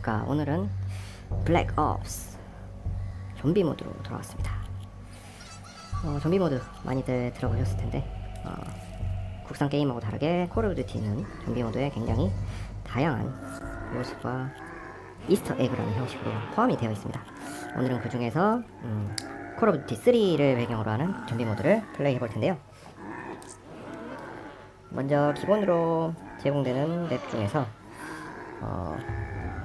안녕하십니까. 오늘은 블랙 옵스 좀비 모드로 돌아왔습니다. 좀비 모드 많이들 들어보셨을 텐데 국산 게임하고 다르게 콜 오브 듀티는 좀비 모드에 굉장히 다양한 요소가 이스터 에그라는 형식으로 포함이 되어 있습니다. 오늘은 그 중에서 콜 오브 듀티 3를 배경으로 하는 좀비 모드를 플레이 해볼 텐데요. 먼저 기본으로 제공되는 맵 중에서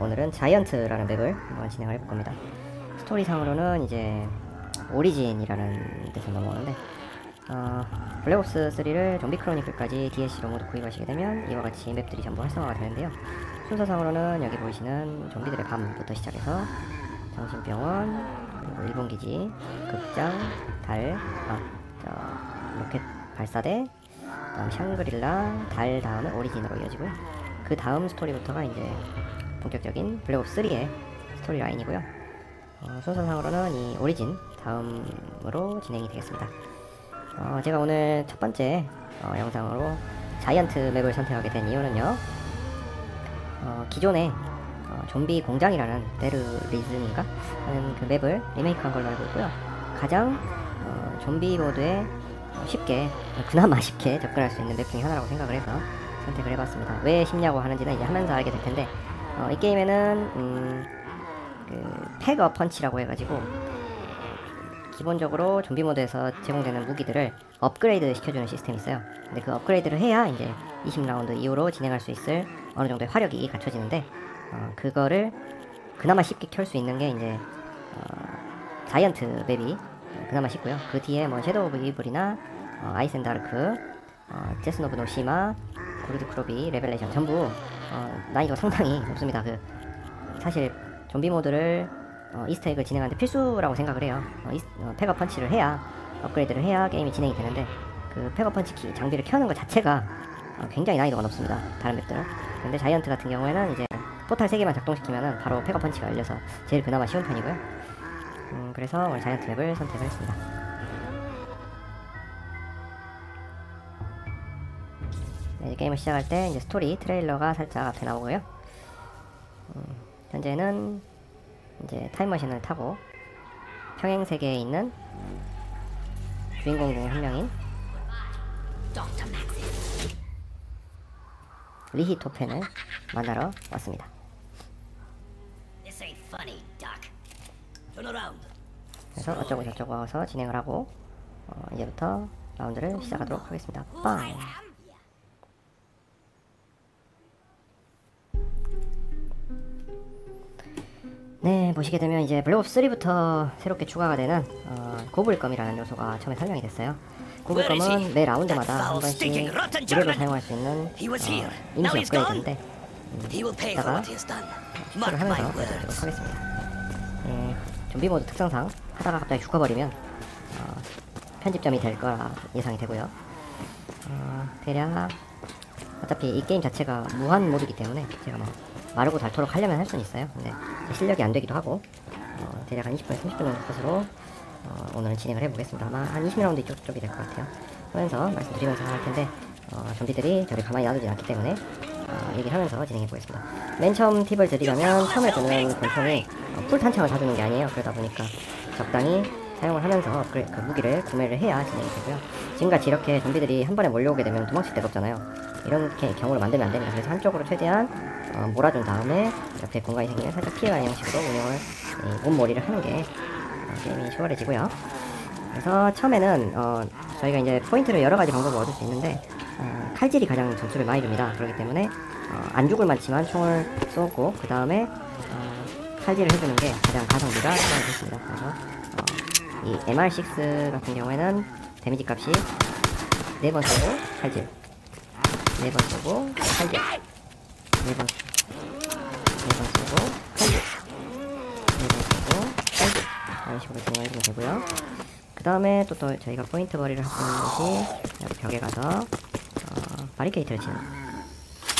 오늘은 자이언트라는 맵을 한번 진행을 해볼 겁니다. 스토리상으로는 이제 오리진이라는 데서 넘어오는데 블랙옵스 3를 좀비 크로니클까지 DLC로 모두 구입하시게 되면 이와 같이 맵들이 전부 활성화가 되는데요. 순서상으로는 여기 보이시는 좀비들의 밤부터 시작해서 정신병원, 그리고 일본기지, 극장, 달, 로켓 발사대, 다음 샹그릴라, 달 다음에 오리진으로 이어지고요. 그 다음 스토리부터가 이제 본격적인 블랙옵스 3의 스토리 라인이고요. 순서상으로는 이 오리진 다음으로 진행이 되겠습니다. 제가 오늘 첫 번째 영상으로 자이언트 맵을 선택하게 된 이유는요. 기존에 좀비 공장이라는 베르리즘인가 하는 그 맵을 리메이크한 걸로 알고 있고요. 가장 좀비 모드에 쉽게, 그나마 쉽게 접근할 수 있는 맵 중에 하나라고 생각을 해서 선택을 해봤습니다. 왜 쉽냐고 하는지는 이제 하면서 알게 될 텐데, 이 게임에는 그 패거 펀치라고 해가지고 기본적으로 좀비 모드에서 제공되는 무기들을 업그레이드 시켜주는 시스템이 있어요. 근데 그 업그레이드를 해야 이제 20라운드 이후로 진행할 수 있을 어느 정도의 화력이 갖춰지는데, 그거를 그나마 쉽게 켤 수 있는 게 이제 자이언트 맵이 그나마 쉽고요. 그 뒤에 뭐 섀도우 오브 이블이나 아이스 앤 다르크, 제슨 오브 노시마, 고르드 크로비, 레벨레이션 전부 난이도가 상당히 높습니다. 사실 좀비 모드를 이스터에그를 진행하는데 필수라고 생각을 해요. 패거 펀치를 해야, 업그레이드를 해야 게임이 진행이 되는데, 그 패거 펀치 장비를 켜는 것 자체가 굉장히 난이도가 높습니다. 다른 맵들은. 근데 자이언트 같은 경우에는 이제 포탈 3개만 작동시키면은 바로 패거 펀치가 열려서 제일 그나마 쉬운 편이고요. 그래서 오늘 자이언트 맵을 선택을 했습니다. 네, 게임을 시작할 때 이제 스토리 트레일러가 살짝 앞에 나오고요. 현재는 이제 타임머신을 타고 평행세계에 있는 주인공 중 한 명인 리히토펜을 만나러 왔습니다. 그래서 어쩌고 저쩌고 와서 진행을 하고 이제부터 라운드를 시작하도록 하겠습니다. 빵! 네, 보시게 되면 이제 블랙옵스 3부터 새롭게 추가가 되는 고불검이라는 요소가 처음에 설명이 됐어요. 고불검은 매 라운드마다 한 번씩 무료로 사용할 수 있는 임시 업그레이드인데, 이따가 추출을 하면서 보여드리도록 하겠습니다. 좀비 모드 특성상 하다가 갑자기 죽어버리면 편집점이 될 거라 예상이 되고요. 대략 어차피 이 게임 자체가 무한 모드이기 때문에 제가 뭐 마르고 닳도록 하려면 할 수는 있어요. 근데 실력이 안 되기도 하고, 대략 한 20분에서 30분 정도 컷으로 오늘은 진행을 해보겠습니다. 아마 한 20라운드 이쪽이 될 것 같아요. 하면서 말씀드리면서 할 텐데, 좀비들이 저를 가만히 놔두지 않기 때문에 얘기를 하면서 진행해보겠습니다. 맨 처음 팁을 드리자면, 처음에 드는 권총이 풀 탄창을 사주는 게 아니에요. 그러다 보니까 적당히 사용을 하면서 그 무기를 구매를 해야 진행이 되고요. 지금같이 이렇게 좀비들이 한 번에 몰려오게 되면 도망칠 데가 없잖아요. 이렇게 경우를 만들면 안 됩니다. 그래서 한쪽으로 최대한 몰아준 다음에 옆에 공간이 생기면 살짝 피해가는 형식으로 운영을, 몸몰이를 하는 게 게임이 수월해지고요. 그래서 처음에는 저희가 이제 포인트를 여러 가지 방법으로 얻을 수 있는데, 칼질이 가장 점수를 많이 줍니다. 그렇기 때문에 안 죽을 만치만 총을 쏘고 그 다음에 칼질을 해주는 게 가장 가성비가 좋습니다. 그래서 이 MR6 같은 경우에는 데미지 값이 4번 쏘고 칼질, 4번 쏘고 칼질, 4번 쏘고 칼질, 4번 쏘고 칼질, 이런 식으로 진행해주면 되고요. 그 다음에 또 저희가 포인트 벌이를 할 수 있는 것이 여기 벽에 가서 바리케이트를 치는,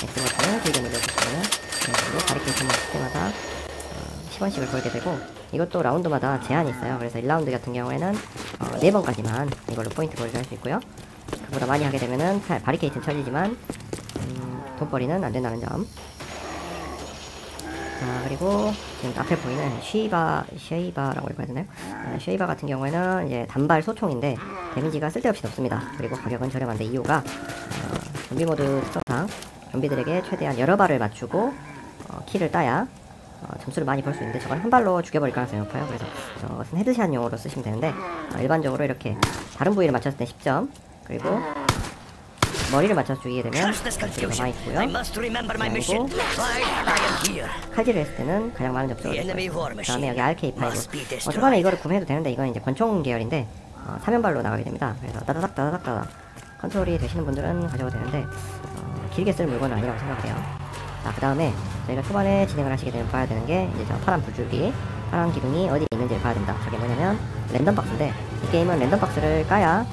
X버튼을 길게 눌러주시면 이런 식으로 바리케이트 넣을 때마다 10원씩을 걸게 되고, 이것도 라운드마다 제한이 있어요. 그래서 1라운드 같은 경우에는 4번까지만 이걸로 포인트 벌이를 할 수 있고요. 그보다 많이 하게 되면은 바리케이트는 쳐지지만 돈벌이는 안 된다는 점 자, 그리고 지금 앞에 보이는 쉐이바라고 읽어야 되나요? 쉐이바 같은 경우에는 이제 단발 소총인데 데미지가 쓸데없이 높습니다. 그리고 가격은 저렴한데 이유가 좀비 모드 특성상 좀비들에게 최대한 여러 발을 맞추고 킬을 따야 점수를 많이 벌 수 있는데 저걸 한 발로 죽여버릴 가능성이 높아요. 그래서 저것은 헤드샷용으로 쓰시면 되는데 일반적으로 이렇게 다른 부위를 맞췄을 때 10점, 그리고 머리를 맞춰서 죽이게 되면 더 많이 주고요. 그리고 칼질을 했을 때는 가장 많은 접속을 했어요. 그 다음에 여기 RK5 초반에 이거를 구매해도 되는데 이건 이제 권총 계열인데 3연발로 나가게 됩니다. 그래서 따다닥 컨트롤이 되시는 분들은 가져도 되는데 길게 쓸 물건은 아니라고 생각을 해요. 자, 그 다음에 저희가 초반에 진행을 하시게 되면 봐야 되는 게 이제 저 파란 불줄기, 파란 기둥이 어디 있는지를 봐야 됩니다. 저게 뭐냐면 랜덤 박스인데 이 게임은 랜덤 박스를 까야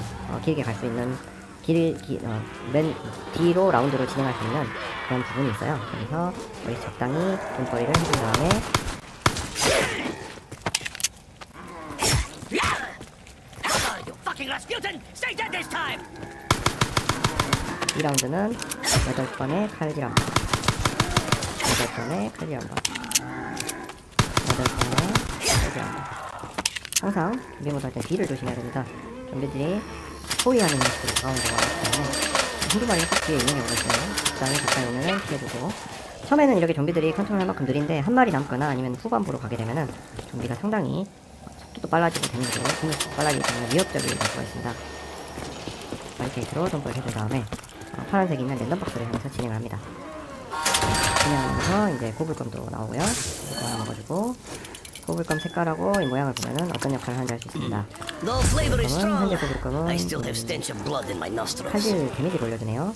길게 갈 수 있는 맨 뒤로 라운드로 진행할 수 있는 그런 부분이 있어요. 그래서 우리 적당히 돈벌이를 해준 다음에 2라운드는 8번의 칼질 한 번, 8번의 칼질 한 번, 8번의 칼질 한 번. 항상 좀비 모드 할 때 뒤를 조심해야 됩니다. 좀비들이 포위하는 식으로 가운데가 있기 때문에 한두 마리가 딱 뒤에 있는 경우가 있어요. 적당히 오면은 피해주고, 처음에는 이렇게 좀비들이 컨트롤할 만큼 느린데 한 마리 남거나 아니면 후반부로 가게 되면은 좀비가 상당히 속도도 빨라지고 데미지도 빨라지기 때문에 위협적이 될 수가 있습니다. 바리케이트로 돈벌 해준 다음에 파란색이 있는 랜덤 박스를 향해서 진행을 합니다. 진행하면서 이제 고불검도 나오고요. 이거 하나 먹어주고, 고불검 색깔하고 이 모양을 보면은 어떤 역할을 하는지 알 수 있습니다. 현재 고불검은 칼질 데미지를 올려주네요.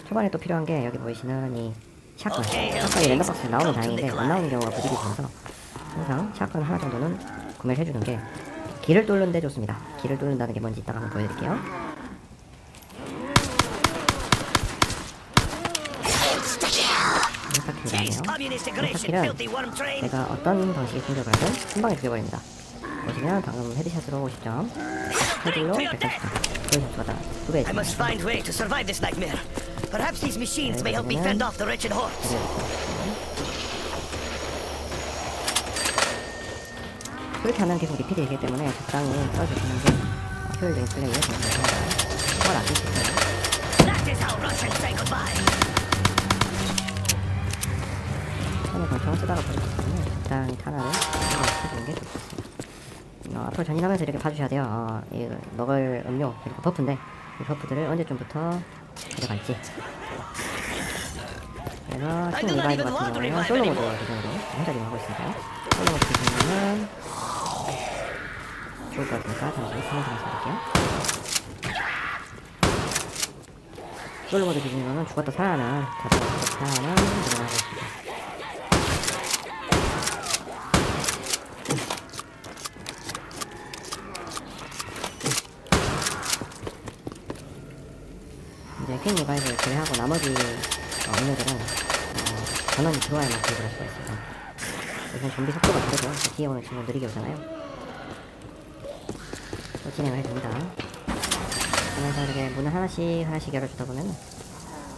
초반에 또 필요한 게 여기 보이시는 이 샷건이 랜덤 박스에 나오면 다행인데 안 나오는 경우가 부득이 있어서 항상 샷건 하나 정도는 구매를 해주는 게 길을 뚫는 데 좋습니다. 길을 뚫는다는 게 뭔지 이따가 한번 보여드릴게요. 스타킬은 내가 어떤 방식의 공격을 하든 한 방에 죽여버립니다. 보시면 방금 헤드샷으로 50점, 헤드로 130점, 거의 점수가 다 2배 그렇게 하면 계속 리필이 되기 때문에 적당히 써주시는 게 효율적인 플레이에 도움이 됩니다. 그걸 아낄 수 있어요. 처음에 권총을 쓰다가 버렸기 때문에 적당히 탄화를 해주는 게 좋겠습니다. 앞으로 전진하면서 이렇게 봐주셔야 돼요. 이 먹을 음료 그리고 버프인데 이 버프들을 언제쯤부터 가져갈지. 그래서 팀 리바이브 같은 경우는 솔로 모드 기준으로 혼자 진행하고 있습니다. 솔로 모드 기준으로는 좋을 것 같으니까 잠시 화면 좀 말씀드릴게요. 솔로 모드 기준으로는 죽었다 살아나는 살아나는 기능을 하고 있습니다. 이제 퀸 리바이브를 제외하고 나머지 음료들은 전원이 들어와야만 구입을 할 수가 있습니다. 우선 좀비 속도가 다르죠. 뒤에 오는 친구는 느리게 오잖아요. 또 진행을 해줍니다. 그러면서 이렇게 문을 하나씩 열어주다 보면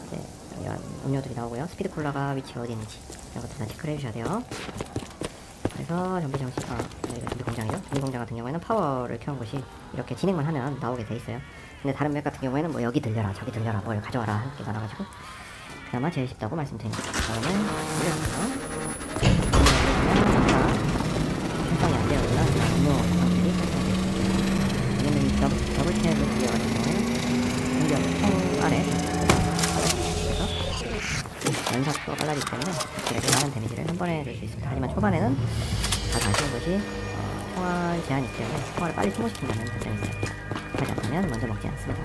이제 이런 음료들이 나오고요. 스피드 콜라가 위치가 어디 있는지 이런 것들 다 체크를 해주셔야 돼요. 그래서 좀비 정식, 좀비 공장이죠. 좀비 공장 같은 경우에는 파워를 켜는 곳이 이렇게 진행만 하면 나오게 돼 있어요. 근데 다른 맵 같은 경우에는 뭐 여기 들려라 저기 들려라 뭘 가져와라 이렇게 많아가지고 그나마 제일 쉽다고 말씀드립니다. 다음에 올려서 설정이 안 되어 있는 음료 상태들이 설정되어 있습니다. 얘는 더블 탭을 돌려가지고 공격 총 아래 그래서 연사도 빨라지기 때문에 이렇게 많은 데미지를 한 번에 낼 수 있습니다. 하지만 초반에는 다들 아시는 것이 총알 제한이 있기 때문에 총알을 빨리 소모시킨다는 단점이 있어요. 하지 않다면 먼저 먹지 않습니다.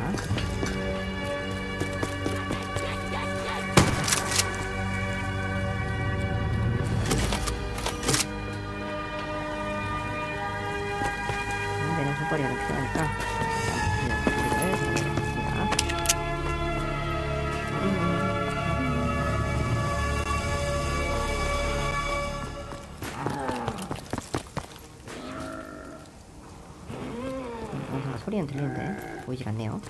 내는 손거리가 좀 필요하니까 우리를 사용하겠습니다. 소리는 들리는데 보이질 않네요.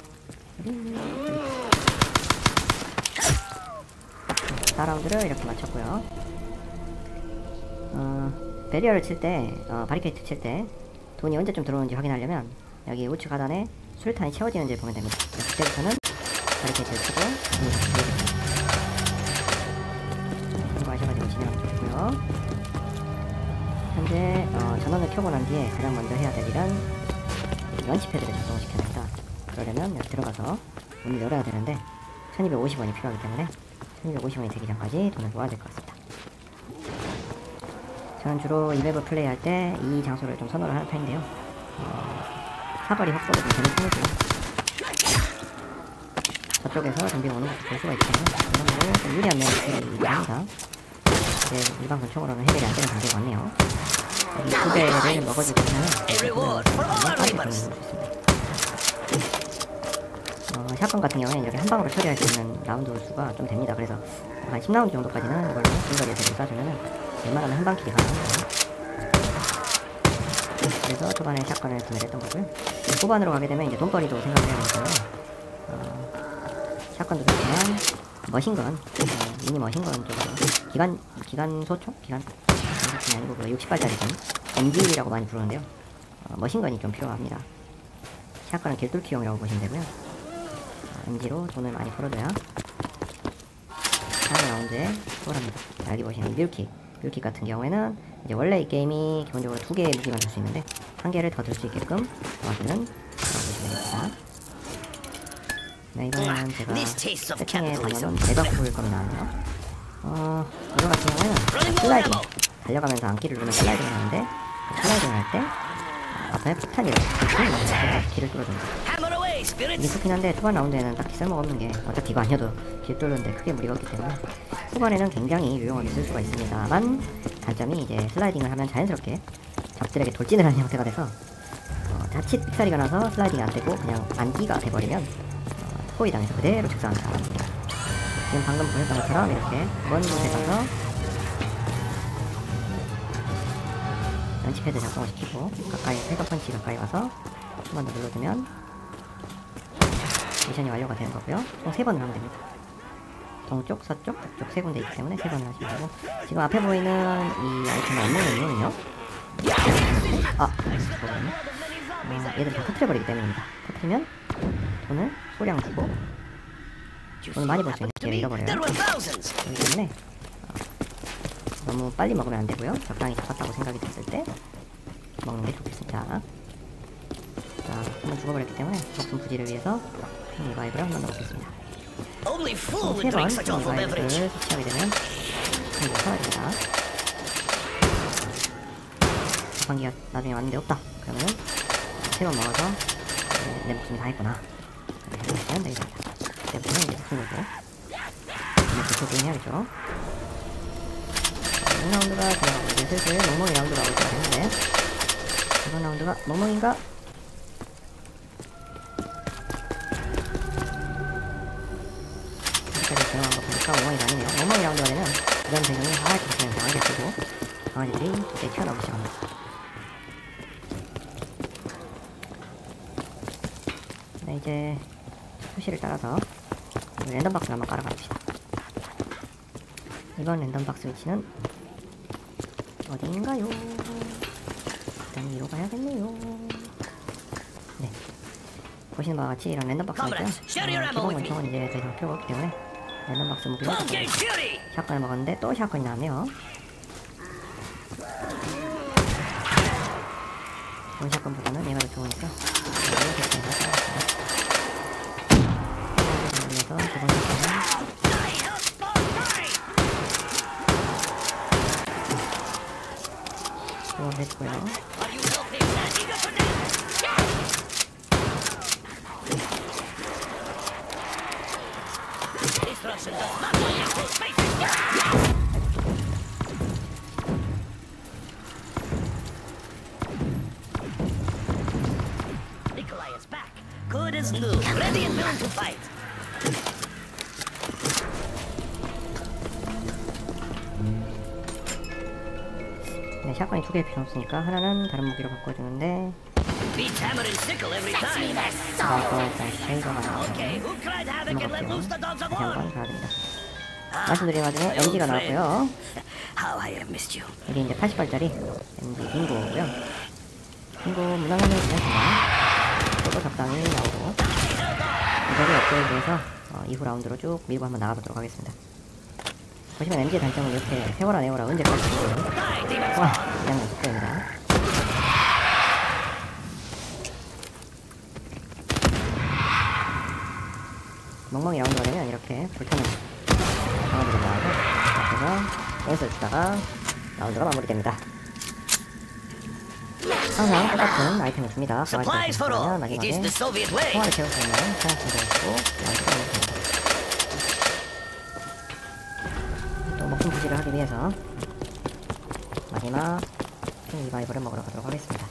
4라운드를 이렇게 마쳤고요. 베리어를 칠 때, 바리케이트 칠 때 돈이 언제쯤 들어오는지 확인하려면 여기 우측 하단에 수류탄이 채워지는지 보면 됩니다. 그때부터는 바리케이트를 치고 참고하셔가지고 진행하면 좋겠고요. 현재 전원을 켜고 난 뒤에 가장 먼저 해야 될 일은 런치패드를 작동을 시켜야 됩니다. 그러려면 여기 들어가서 문을 열어야 되는데 1250원이 필요하기 때문에 1250원이 되기 전까지 돈을 모아야 될 것 같습니다. 저는 주로 이 맵을 플레이할 때 이 장소를 좀 선호를 하는 편인데요. 사거리 확보도 좀 되는 편이고요. 저쪽에서 좀비가 오는 것도 볼 수가 있기 때문에 그런 좀 유리한 면이 합니다. 이제 일반 권총으로는 해결이 안 되는 단계가 왔네요. 이 두 배를 먹어주고 있으면 빠질 수 있습니다. 샷건 같은 경우에는 이렇게 한 방으로 처리할 수 있는 라운드 수가 좀 됩니다. 그래서 한 10라운드 정도까지는 이걸로 중거리에서 쏴주면은 웬만하면 한 방 킬이 가능합니다. 그래서 초반에 샷건을 구매를 했던 거고요. 후반으로 가게 되면 이제 돈벌이도 생각을 해야 되니까요. 샷건도 좋지만 머신건, 미니 머신건 쪽으로 기관소총? 기관소총이 아니고 60발짜리 건 MG라고 많이 부르는데요. 머신건이 좀 필요합니다. 샷건은 길뚫기용이라고 보시면 되고요. MG로 돈을 많이 벌어줘야 다음 라운드에 수월합니다. 여기 보시면 뮬킥 같은 경우에는 이제 원래 이 게임이 기본적으로 2개의 무기만 들 수 있는데 1개를 더 들 수 있게끔 도와주는 그런 보시면 됩니다. 네, 이번에는 제가 세팅의 단어는 대각구일 겁니다. 이거 같은 경우에는 슬라이딩 달려가면서 안기를 누르면 슬라이딩을 하는데 그 슬라이딩을 할 때 앞에 폭탄이 이렇게 길을 뚫어줍니다. 이게 좋긴 한데 초반 라운드에는 딱히 쓸모가 없는 게 어차피 이거 아니어도 길 뚫는데 크게 무리가 없기 때문에 후반에는 굉장히 유용하게 쓸 수가 있습니다만 단점이 이제 슬라이딩을 하면 자연스럽게 적들에게 돌진을 하는 형태가 돼서 자칫 삑사리가 나서 슬라이딩이 안 되고 그냥 안기가 돼버리면 포위 당해서 그대로 즉사하는 사람입니다. 지금 방금 보셨던 것처럼 이렇게 먼 곳에 가서 런치패드 작동을 시키고 가까이 패더펀치 가까이 와서 한 번 더 눌러주면 미션이 완료가 되는 거고요. 총 3번을 하면 됩니다. 동쪽, 서쪽, 북쪽 3군데 있기 때문에 3번을 하시면 되고 지금 앞에 보이는 이 아이템의 업무는 이유는요 얘들 다 터뜨려버리기 때문입니다. 터뜨리면 돈을 소량 주고 돈을 많이 벌 수 있는 기회를 잃어버려요. 그렇기 때문에 너무 빨리 먹으면 안 되고요. 적당히 잡았다고 생각이 됐을 때 먹는 게 좋겠습니다. 자, 한번 죽어버렸기 때문에 목숨 부지를 위해서 리바이브를 한 번 더 먹겠습니다. 3번 리바이브를 섭취하게 되면 한번 살아야 됩니다. 자판기가 나중에 왔는데 없다. 그러면은 3번 먹어서 내 목숨이 다 했구나. 이렇게 생각하면 되겠습니다. 그때부터는 이제 목숨 걸고 이렇게 게임 해야겠죠. 6라운드가 지나가고 이제 슬슬 멍멍이 라운드가 올 때가 됐는데 이번 라운드가 멍멍인가? 여기까지 진행한 거 보니까 멍멍이가 아니네요. 멍멍이 라운드가 되면 이런 배경이 하얗게 그냥 강하게 뜨고 강아지들이 이제 튀어나오기 시작합니다. 네, 이제 표시를 따라서 랜덤박스를 한번 깔아갑시다. 이번 랜덤박스 위치는 어딘가요? 일단 위로 가야겠네요. 네, 보시는 바와 같이 이런 랜덤박스가 있고요. 기본 권총은 이제 더 이상 필요가 없기 때문에 랜덤박스 무기를 샷건을 먹었는데 또 샷건이 나왔네요. 본 샷건보다는 얘가 더 좋으니까 이렇게 샷건을 그래서 기본 샷건은 했고요. 네, 샷건이 2개 필요 없으니까 하나는 다른 무기로 바꿔주는데 일단 쉐이더가 나와서 넘어갈게요. 다시 한번 가야 됩니다. 말씀드린 와중에 MG가 나왔고요. How I have missed you. 여기 이제 80발짜리 MG 빙고고요. 빙고 무난하게 괜찮습니다. 또도 적당히 나오고 이거를 업그레이드해서 이후 라운드로 쭉 밀고 한번 나가보도록 하겠습니다. 보시면 MG의 단점은 이렇게 세워라 내워라 언제까지 와 그냥 속도입니다. 멍멍이 라운드가 되면 이렇게 불타는 강아지가 나와서 앞에서 댄스를 주다가 라운드가 마무리됩니다. 항상 똑같은 아이템을 줍니다. 강아지가 있으면 마지막에 통화를 채울 수 있는 사냥꾼도 있고 라운드가 마무리됩니다. 또 목숨 부지를 하기 위해서 마지막 킹 리바이벌을 먹으러 가도록 하겠습니다.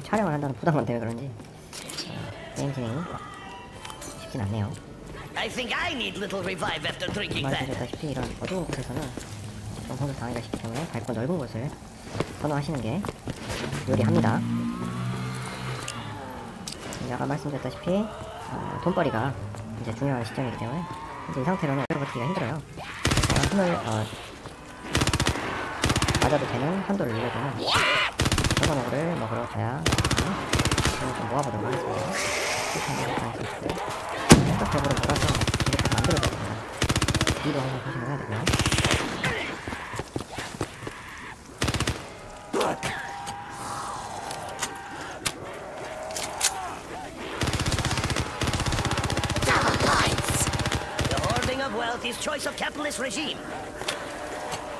촬영을 한다는 부담감 때문에 그런지 게임 진행이 쉽진 않네요. 말씀드렸다시피 이런 어두운 곳에서는 정성도 당하기가 쉽기 때문에 밝고 넓은 곳을 선호하시는 게 요리합니다. 아까 말씀드렸다시피 돈벌이가 이제 중요한 시점이기 때문에 이제 이 상태로는 오래 버티기가 힘들어요. 힘을 맞아도 되는 한도를 눌러주는 저거를 먹으러 가야 좀 모아보도록 하겠습니다. 살짝 벽으로 몰아서 이렇게 만들어줘야 됩니다. 뒤도 항상 조심을 해야 되고요.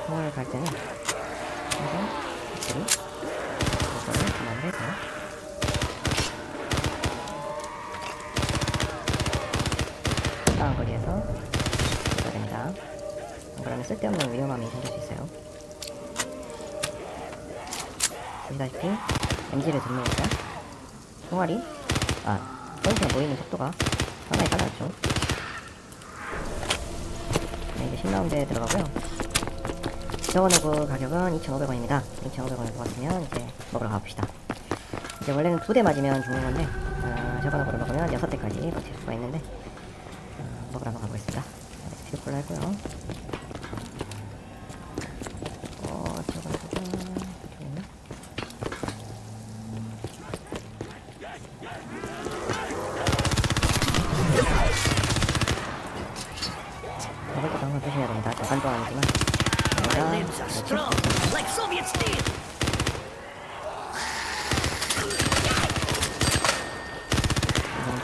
통화를 갈 때는 항상 이거를 그만을 해서 적당한 거리에서 해야 됩니다. 그러면 쓸데없는 위험함이 생길 수 있어요. 보시다시피 MG를 들면서 총알이 포인트가 모이는 속도가 상당히 빨라졌죠. 네, 이제 10라운드에 들어가고요. 저거너그 가격은 2,500원입니다. 2,500원을 모았으면 이제 먹으러 가봅시다. 이제 원래는 2대 맞으면 죽는 건데 저거너그를 먹으면 6대까지 버틸 수가 있는데 먹으러 한번 가보겠습니다. 스피드콜라 했고요. 저거너그가 어디 있나? 먹을 것도 항상 조심해야 됩니다. 저간도 아니지만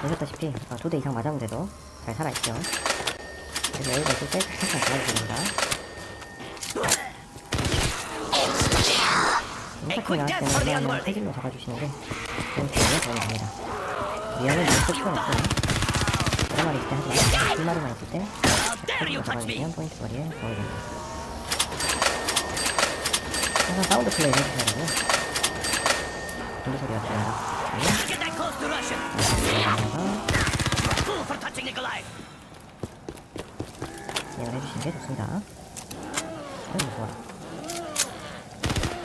보셨다시피 2대 이상 맞았는데도 잘 살아있죠. 그래서 여유가 있을 때 항상 도와주십니다. 인사팀이 나왔을 때는 그냥 세질로 잡아주시는 게 그런 기분에 도움이 됩니다. 미안은 못쓸 필요는 없고요. 여러 마리 있을 때 하지만 2마리만 있을 때 세질로 잡아주시면 포인트 거리에 도움이 됩니다. 항상 사운드 플레이를 해주셔야 되고요. 공기 소리가 들려요. 진행을 해주시는 게 좋습니다. 좋아.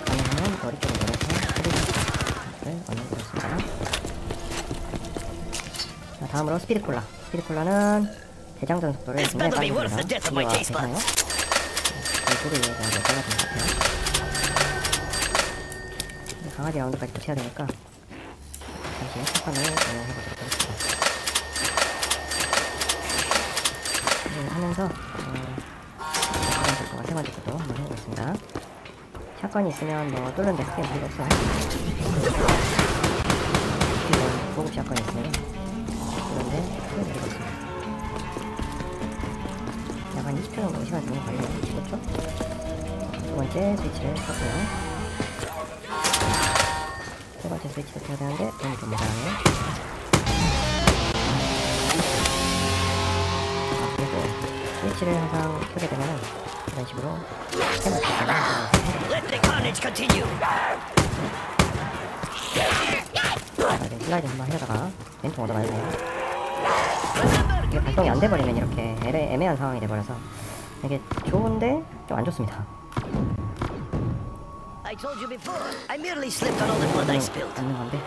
가능하면 머리 쪽을 내려서 헤드를 얹어주겠습니다. 자, 다음으로 스피드콜라. 스피드콜라는 대장전 속도를 굉장히 빨리 줍니다. 이거 괜찮아요? 소리 이해가 몇 달라진 것 같아요. 강아지 라운드까지 붙여야 되니까 잠시 샷건을 운영해보도록 하겠습니다. 하면서 세 번째 것도 한번 해보겠습니다. 샷건이 있으면 뭐 뚫는데 크게 무리가 없어요. 이런 고급 샷건이 있으면 뚫는데 크게 무리가 없습니다. 약간 20초 정도 시간 정도 걸려요. 15초. 두 번째 스위치를 켰고요. 세 번째 스위치도 켜야 되는데 너무 좀 모자라네요. 스위치를 항상 켜게 되면 이런 식으로 스캔을 슬라이드 한번 하려다가 왼통 얻어맞네요. 이게 발동이 안 돼버리면 이렇게 애매한 상황이 돼버려서 이게 좋은데 좀 안 좋습니다. I told you before. I merely slipped on all the blood I spilled. 않는 건데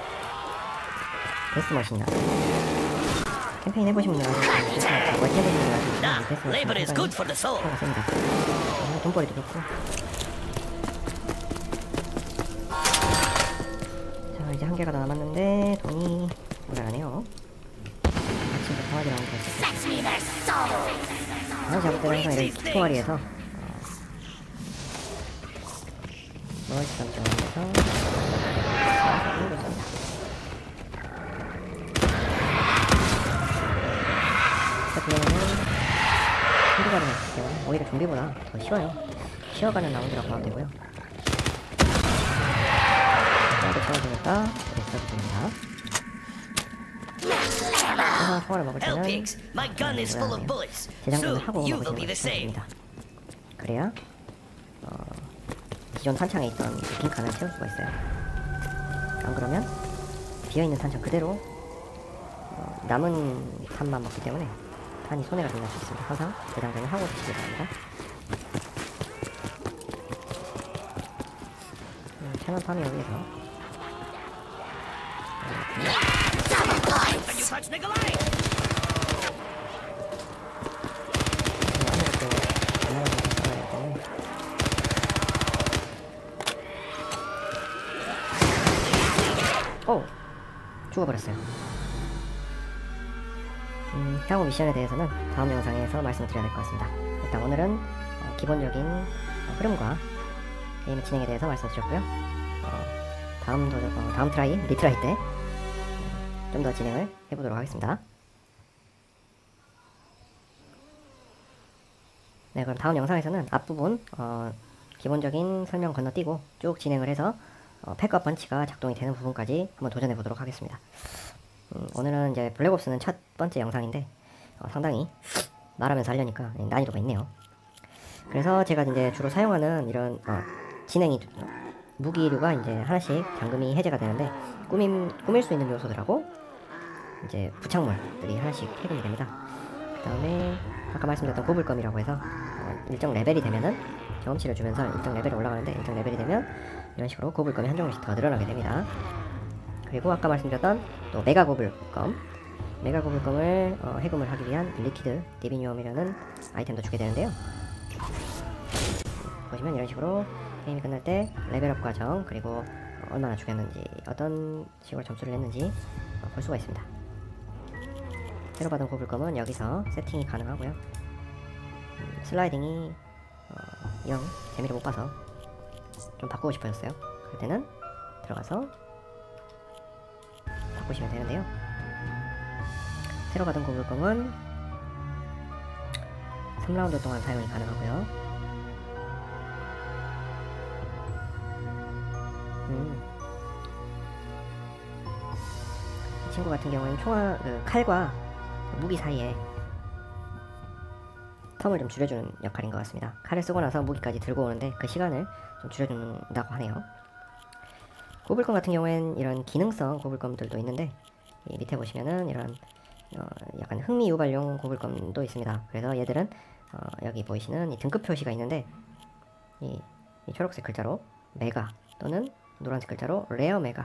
데스머신이나 캠페인 해보신 분들 아시겠지만 멀티 해보신 분들 아시겠지만 이 데스머신 labor is good for the soul. 상당히 셉니다. 돈벌이도 좋고. 자 이제 한 개가 더 남았는데 돈이 모자라네요. 아침부터 통화기를 한번 했었고 잡을 때는 항상 이렇게 통화리에서 멀티 점정하면서 이겼습니다. 그러면은 좀비가는 있기 때문에 오히려 좀비보다 더 쉬워요. 쉬어가는 라운드라고 하면 되고요. 라운드 채워주니까 레스터입니다. 항상 총알을 먹을 때는 Hellpigs, my gun is full of bullets. 재장전을 Soon 하고 you will 먹으시는 be 것이 the same. 좋습니다. 그래야 기존 탄창에 있던 그 빈 칸을 채울 수가 있어요. 안 그러면 비어있는 탄창 그대로 남은 탄만 먹기 때문에 탄이 손해가 좀 날 수 있습니다. 항상 재장전을 하고 드시기 바랍니다. 캐논 파밍을 위해서 And you touch Nikolai. 아무것도 안 나가서 써야 되기 때문에 오! 죽어버렸어요. 향후 미션에 대해서는 다음 영상에서 말씀드려야 될 것 같습니다. 일단 오늘은 기본적인 흐름과 게임의 진행에 대해서 말씀드렸고요. 다음 트라이, 리트라이 때 좀 더 진행을 해보도록 하겠습니다. 네, 그럼 다음 영상에서는 앞부분 기본적인 설명 건너뛰고 쭉 진행을 해서 팩과 펀치가 작동이 되는 부분까지 한번 도전해 보도록 하겠습니다. 오늘은 이제 블랙옵스는 첫 번째 영상인데 상당히 말하면서 하려니까 난이도가 있네요. 그래서 제가 이제 주로 사용하는 이런 진행이 무기류가 이제 하나씩 잠금이 해제가 되는데 꾸밀 수 있는 요소들하고 이제 부착물들이 하나씩 해금이 됩니다. 그 다음에 아까 말씀드렸던 고불검이라고 해서 일정 레벨이 되면은 경험치를 주면서 일정 레벨이 올라가는데 일정 레벨이 되면 이런 식으로 고불검이 한 종류씩 더 늘어나게 됩니다. 그리고 아까 말씀드렸던 또 메가 고불검을 해금을 하기 위한 리퀴드 디비니엄이라는 아이템도 주게 되는데요. 보시면 이런 식으로 게임이 끝날 때 레벨업 과정 그리고 얼마나 죽였는지 어떤 식으로 점수를 냈는지 볼 수가 있습니다. 새로 받은 고불검은 여기서 세팅이 가능하고요. 슬라이딩이 영 재미를 못 봐서 좀 바꾸고 싶어졌어요. 그럴 때는 들어가서 바꾸시면 되는데요. 새로 받은 고불검은 3라운드 동안 사용이 가능하고요. 이 친구 같은 경우에는 칼과 무기 사이에 텀을 좀 줄여주는 역할인 것 같습니다. 칼을 쓰고 나서 무기까지 들고 오는데 그 시간을 좀 줄여준다고 하네요. 고불검 같은 경우엔 이런 기능성 고불검들도 있는데 이 밑에 보시면은 이런 약간 흥미 유발용 고불검도 있습니다. 그래서 얘들은 여기 보이시는 이 등급 표시가 있는데 이 초록색 글자로 메가 또는 노란색 글자로 레어 메가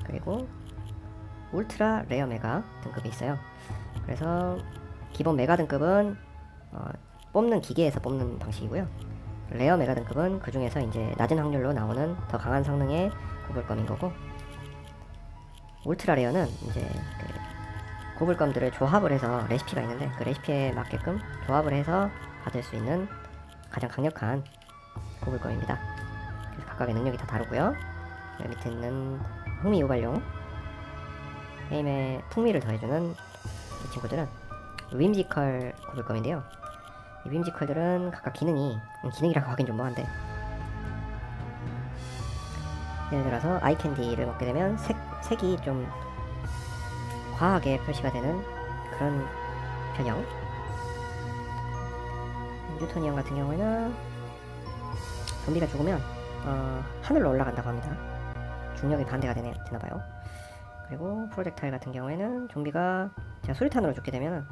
그리고 울트라 레어 메가 등급이 있어요. 그래서 기본 메가 등급은 뽑는 기계에서 뽑는 방식이고요. 레어 메가 등급은 그 중에서 이제 낮은 확률로 나오는 더 강한 성능의 고불검인 거고, 울트라 레어는 이제 그 고불검들을 조합을 해서 레시피가 있는데 그 레시피에 맞게끔 조합을 해서 받을 수 있는 가장 강력한 고불검입니다. 그래서 각각의 능력이 다 다르고요. 밑에 있는 흥미 유발용 게임의 풍미를 더해주는 이 친구들은 윈지컬 고불검인데요. 이 윈지컬들은 각각 기능이라고 하긴 좀 뭐한데, 예를 들어서 아이캔디를 먹게 되면 색이 좀 과하게 표시가 되는 그런 변형. 뉴토니언 같은 경우에는 좀비가 죽으면 하늘로 올라간다고 합니다. 중력이 반대가 되나봐요. 그리고 프로젝타일 같은 경우에는 좀비가 제가 수류탄으로 죽게 되면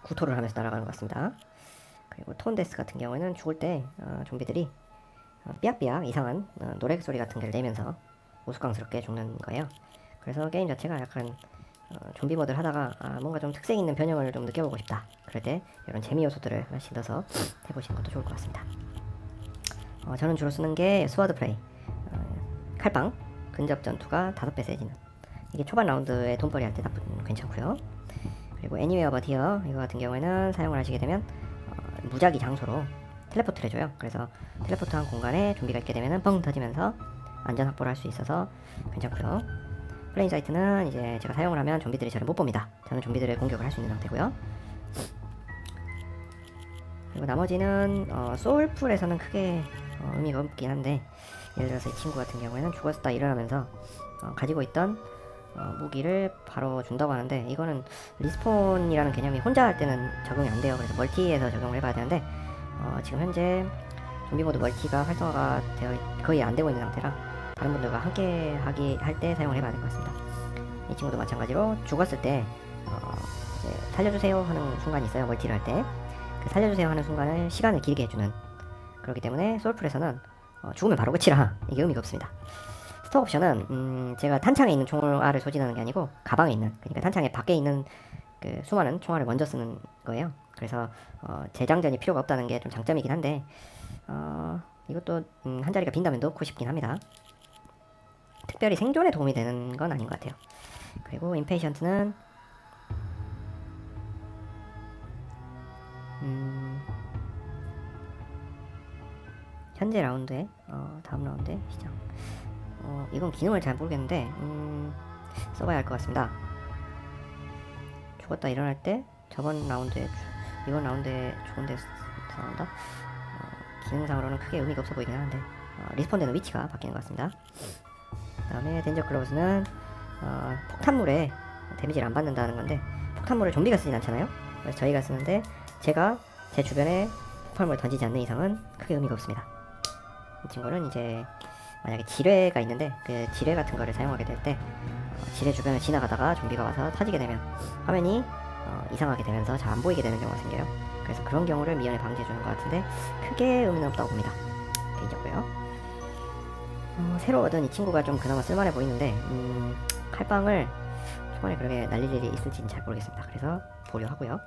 구토를 하면서 날아가는 것 같습니다. 그리고 톤데스 같은 경우에는 죽을 때 좀비들이 삐약삐약 이상한 노래 소리 같은 걸 내면서 우스꽝스럽게 죽는 거예요. 그래서 게임 자체가 약간 좀비 모드를 하다가 뭔가 좀 특색 있는 변형을 좀 느껴보고 싶다. 그럴 때 이런 재미 요소들을 하나씩 넣어서 해보시는 것도 좋을 것 같습니다. 저는 주로 쓰는 게 스와드 플레이, 칼빵, 근접 전투가 5배 세지는, 이게 초반 라운드에 돈벌이 할 때 괜찮고요. 그리고 애니웨어 버티어 이거 같은 경우에는 사용을 하시게 되면 무작위 장소로 텔레포트를 해줘요. 그래서 텔레포트한 공간에 좀비가 있게 되면 뻥 터지면서 안전 확보를 할 수 있어서 괜찮고요. 플레인 사이트는 이제 제가 사용을 하면 좀비들이 저를 못 봅니다. 저는 좀비들을 공격을 할 수 있는 상태고요. 그리고 나머지는 소울풀에서는 크게 의미가 없긴 한데, 예를 들어서 이 친구 같은 경우에는 죽었다 일어나면서 가지고 있던 무기를 바로 준다고 하는데, 이거는 리스폰이라는 개념이 혼자 할 때는 적용이 안 돼요. 그래서 멀티에서 적용을 해봐야 되는데, 지금 현재 좀비 모드 멀티가 활성화가 거의 안 되고 있는 상태라 다른 분들과 함께 할 때 사용을 해봐야 될 것 같습니다. 이 친구도 마찬가지로 죽었을 때 이제 살려주세요 하는 순간이 있어요. 멀티를 할 때 그 살려주세요 하는 순간을 시간을 길게 해주는, 그렇기 때문에 소울풀에서는 죽으면 바로 끝이라 이게 의미가 없습니다. 스톱 옵션은 제가 탄창에 있는 총알을 소진하는 게 아니고 가방에 있는, 그러니까 탄창에 밖에 있는 그 수많은 총알을 먼저 쓰는 거예요. 그래서 재장전이 필요가 없다는 게 좀 장점이긴 한데, 이것도 한 자리가 빈다면 넣고 싶긴 합니다. 특별히 생존에 도움이 되는 건 아닌 것 같아요. 그리고 임페이션트는 현재 라운드에 다음 라운드에 시작. 이건 기능을 잘 모르겠는데 써봐야 할 것 같습니다. 죽었다 일어날 때 저번 라운드에 이번 라운드에 죽은 데서 나온다. 기능상으로는 크게 의미가 없어 보이긴 하는데 리스폰되는 위치가 바뀌는 것 같습니다. 그 다음에 덴저 클로즈는 폭탄물에 데미지를 안 받는다는 건데, 폭탄물을 좀비가 쓰진 않잖아요. 그래서 저희가 쓰는데 제가 제 주변에 폭발물을 던지지 않는 이상은 크게 의미가 없습니다. 이 친구는 이제 만약에 지뢰가 있는데 그 지뢰 같은 거를 사용하게 될 때 지뢰 주변을 지나가다가 좀비가 와서 터지게 되면 화면이 이상하게 되면서 잘 안 보이게 되는 경우가 생겨요. 그래서 그런 경우를 미연에 방지해주는 것 같은데 크게 의미는 없다고 봅니다, 개인적으로요. 새로 얻은 이 친구가 좀 그나마 쓸만해 보이는데 칼빵을 초반에 그렇게 날릴 일이 있을지는 잘 모르겠습니다. 그래서 보류하고요.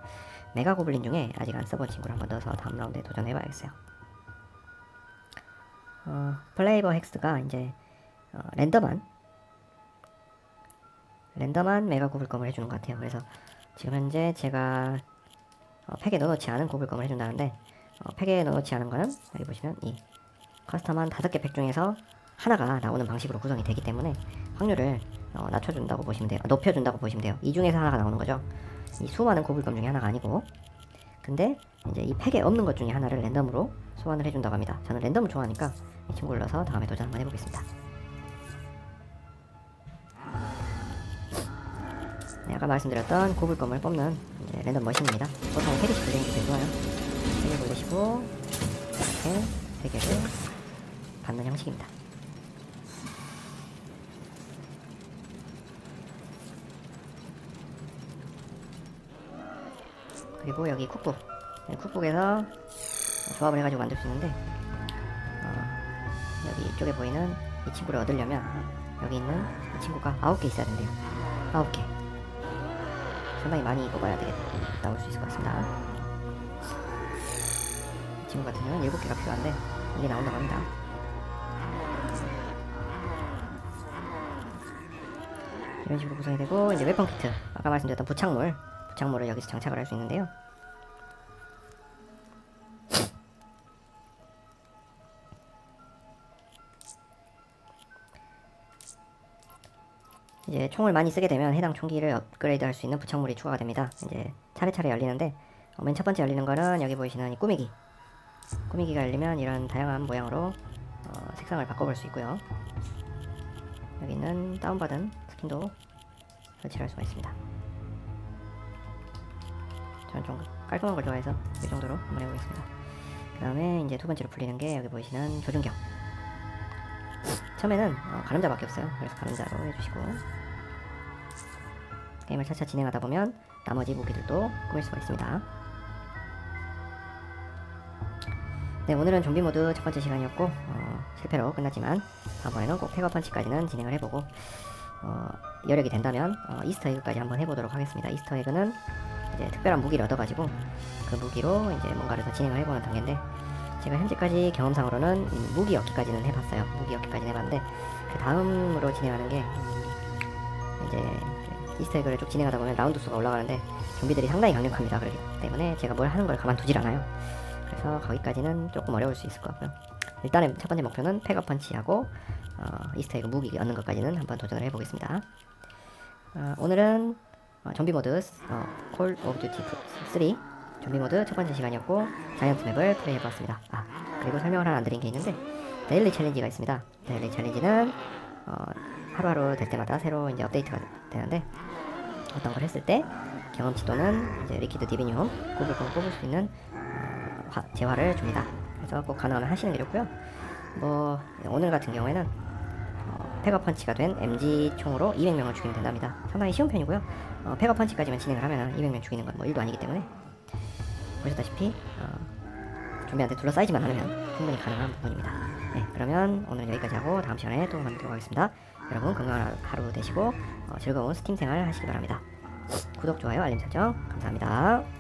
메가 고블린 중에 아직 안 써본 친구를 한번 넣어서 다음 라운드에 도전해봐야겠어요. 플레이버 헥스가 이제 랜덤한 메가 고블검을 해주는 것 같아요. 그래서 지금 현재 제가 팩에 넣어놓지 않은 고블검을 해준다는데, 팩에 넣어놓지 않은 거는 여기 보시면 이 커스텀한 5개 팩 중에서 하나가 나오는 방식으로 구성이 되기 때문에 확률을 낮춰준다고 보시면 돼요. 높여준다고 보시면 돼요. 이 중에서 하나가 나오는 거죠. 이 수많은 고블검 중에 하나가 아니고. 근데 이제 이 팩에 없는 것 중에 하나를 랜덤으로 소환을 해준다고 합니다. 저는 랜덤을 좋아하니까 이 친구를 넣어서 다음에 도전 한번 해보겠습니다. 네, 아까 말씀드렸던 고블검을 뽑는 이제 랜덤 머신입니다. 보통 3개씩 굴리는 게 제일 좋아요. 3개 굴리시고 이렇게 3개를 받는 형식입니다. 그리고 여기 쿡북, 쿡북에서 조합을 해가지고 만들 수 있는데, 여기 이쪽에 보이는 이 친구를 얻으려면 여기 있는 이 친구가 9개 있어야 된대요. 9개. 상당히 많이 뽑아야 되게 나올 수 있을 것 같습니다. 이 친구 같은 경우는 7개가 필요한데 이게 나온다고 합니다. 이런 식으로 구성이 되고, 이제 웨폰 키트, 아까 말씀드렸던 부착물을 여기서 장착을 할 수 있는데요. 이제 총을 많이 쓰게 되면 해당 총기를 업그레이드 할 수 있는 부착물이 추가가 됩니다. 이제 차례차례 열리는데, 맨 첫 번째 열리는 거는 여기 보이시는 이 꾸미기가 열리면 이런 다양한 모양으로 색상을 바꿔볼 수 있고요. 여기 있는 다운받은 스킨도 설치를 할 수가 있습니다. 저는 좀 깔끔한 걸 좋아해서 이 정도로 한번 해보겠습니다. 그 다음에 이제 두 번째로 풀리는 게 여기 보이시는 조준경. 처음에는 가늠자밖에 없어요. 그래서 가늠자로 해주시고, 게임을 차차 진행하다 보면 나머지 무기들도 꾸밀 수가 있습니다. 네, 오늘은 좀비 모드 첫 번째 시간이었고 실패로 끝났지만 다음번에는 꼭 팩어펀치까지는 진행을 해보고 여력이 된다면 이스터 에그까지 한번 해보도록 하겠습니다. 이스터 에그는 이제 특별한 무기를 얻어가지고 그 무기로 이제 뭔가를 더 진행을 해보는 단계인데, 제가 현재까지 경험상으로는 무기 얻기까지는 해봤어요. 무기 얻기까지는 해봤는데 그 다음으로 진행하는 게 이제 이스터 에그를 쭉 진행하다 보면 라운드 수가 올라가는데 좀비들이 상당히 강력합니다. 그렇기 때문에 제가 뭘 하는 걸 가만두질 않아요. 그래서 거기까지는 조금 어려울 수 있을 것 같고요. 일단은 첫 번째 목표는 팩어펀치하고 이스터 에그 무기 얻는 것까지는 한번 도전을 해보겠습니다. 오늘은 좀비 모드 콜 오브 듀티 3 좀비 모드 첫 번째 시간이었고 자이언트 맵을 플레이해보았습니다. 그리고 설명을 하나 안 드린 게 있는데 데일리 챌린지가 있습니다. 데일리 챌린지는 하루하루 될 때마다 새로 이제 업데이트가 되는데, 어떤 걸 했을 때 경험치 또는 이제 리퀴드 디비뇽 뽑을 수 있는 재화를 줍니다. 그래서 꼭 가능하면 하시는 게 좋고요. 뭐 오늘 같은 경우에는 팩어펀치가 된 MG 총으로 200명을 죽이면 된답니다. 상당히 쉬운 편이고요. 팩어펀치까지만 진행을 하면 200명 죽이는 건 뭐 1도 아니기 때문에, 보셨다시피 좀비한테 둘러싸이지만 않으면 충분히 가능한 부분입니다. 네, 그러면 오늘 여기까지 하고 다음 시간에 또 만나도록 하겠습니다. 여러분 건강한 하루 되시고 즐거운 스팀 생활 하시기 바랍니다. 구독, 좋아요, 알림 설정 감사합니다.